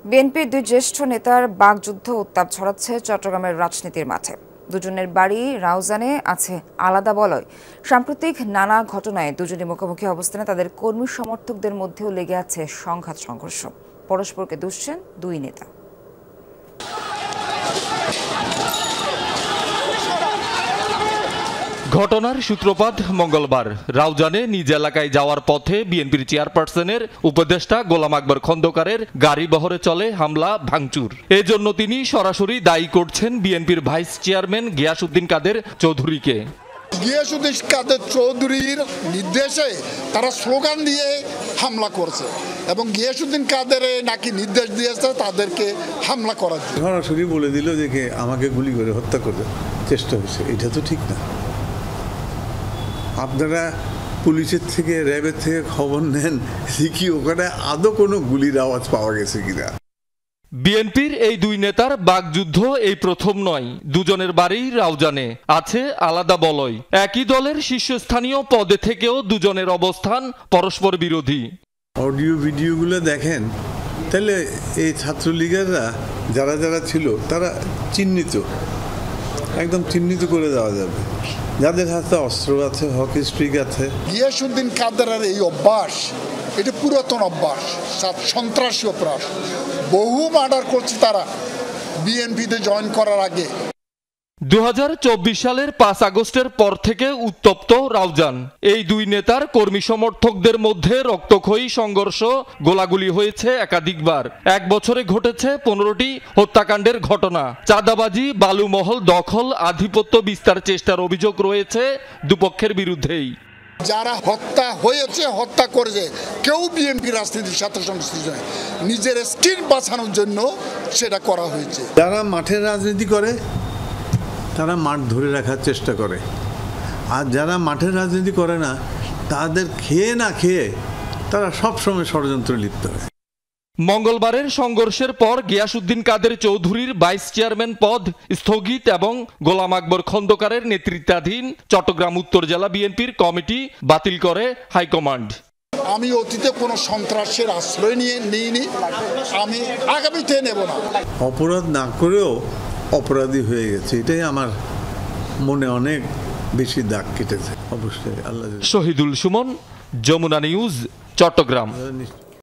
বিএনপির দুই জ্যেষ্ঠ নেতার বাকযুদ্ধ উত্তাপ ছড়াচ্ছে চট্টগ্রামের রাজনীতির মাঠে। দুজনের বাড়ি রাউজানে আছে আলাদা বলয়। সাম্প্রতিক নানা ঘটনায় দুজনই মুখোমুখি অবস্থানে তাদের কর্মী সমর্থকদের মধ্যেও লেগে আছে সংঘাত সংঘর্ষ। পরস্পরকে দুষছেন দুই নেতা। ঘটনার সূত্রপাত মঙ্গলবার রাউজানে নিজ এলাকায় যাওয়ার পথে বিএনপির চেয়ারপারসনের উপদেষ্টা গোলাম আকবর খন্দকারের গাড়ি বহরে চলে হামলা ভাঙচুর। এজন্য তিনি সরাসরি দায়ী করছেন বিএনপির ভাইস চেয়ারম্যান গিয়াসউদ্দিন কাদের চৌধুরীকে। গিয়াসউদ্দিন কাদের চৌধুরীর নির্দেশে তারা স্লোগান দিয়ে হামলা করছে এবং গিয়াসউদ্দিন কাদের নাকি নির্দেশ দিয়েছে তাদেরকে হামলা করার জন্য। সরাসরি বলে দিল যে আমাকে গুলি করে হত্যা করতে চেষ্টা হয়েছে। এটা তো ঠিক না। আপনারা পুলিশের থেকে র্যাবের থেকে খবর নেন কি ওখানে আদৌ কোনো গুলির আওয়াজ পাওয়া গেছে কিনা। বিএনপির এই দুই নেতার বাকযুদ্ধ এই প্রথম নয়। দুজনের বাড়ি রাউজানে আছে আলাদা বলয়। একই দলের শীর্ষস্থানীয় পদে থেকেও দুজনের অবস্থান পরস্পর বিরোধী। অডিও ভিডিওগুলো দেখেন তাহলে এই ছাত্রলীগেররা যারা যারা ছিল তারা চিহ্নিত, একদম চিহ্নিত করে দেওয়া যাবে। যাদের হাতে অস্ত্র আছে, হকি স্টিক আছে। গিয়াসউদ্দিন কাদেরের এই অভ্যাস এটা পুরাতন অভ্যাস, সন্ত্রাসী অভ্যাস। বহু মার্ডার করছে তারা বিএনপিতে জয়েন করার আগে। 2024 সালের 5 আগস্টের পর থেকে উত্তপ্ত রাউজান। এই দুই নেতার কর্মী সমর্থকদের মধ্যে রক্তক্ষয়ী সংঘর্ষ, গোলাগুলি হয়েছে একাধিকবার। এক বছরে ঘটেছে 15টি হত্যাকাণ্ডের ঘটনা। চাঁদাবাজি, বালুমহল দখল, আধিপত্য বিস্তার চেষ্টার অভিযোগ রয়েছে দুপক্ষের বিরুদ্ধেই। যারা হত্যা হয়েছে, হত্যা করেছে, কেউ বিএনপি রাজনীতির সাথে সংশ্লিষ্ট নয়। নিজের স্কিন বাঁচানোর জন্য সেটা করা হয়েছে। যারা মাঠের রাজনীতি করে তারা মাঠ ধরে রাখার চেষ্টা করে, আর যারা মাঠের রাজনীতি করে না তাদের খেয়ে না খেয়ে তারা সবসময় ষড়যন্ত্রে লিপ্ত হয়। মঙ্গলবারের সংঘর্ষের পর গিয়াসউদ্দিন কাদের চৌধুরীর ভাইস চেয়ারম্যান পদ স্থগিত এবং গোলাম আকবর খন্দকারের নেতৃত্বাধীন চট্টগ্রাম উত্তর জেলা বিএনপির কমিটি বাতিল করে হাইকমান্ড। আমি অতীতে কোনো সন্ত্রাসের আশ্রয় নিইনি, আমি আগামীতে নেব না। অপরাধ না করেও অপরাধী হয়ে গেছে, এটাই আমার মনে অনেক বেশি দাগ কেটেছে। অবশ্যই আল্লাহ। শহীদুল সুমন, যমুনা নিউজ, চট্টগ্রাম।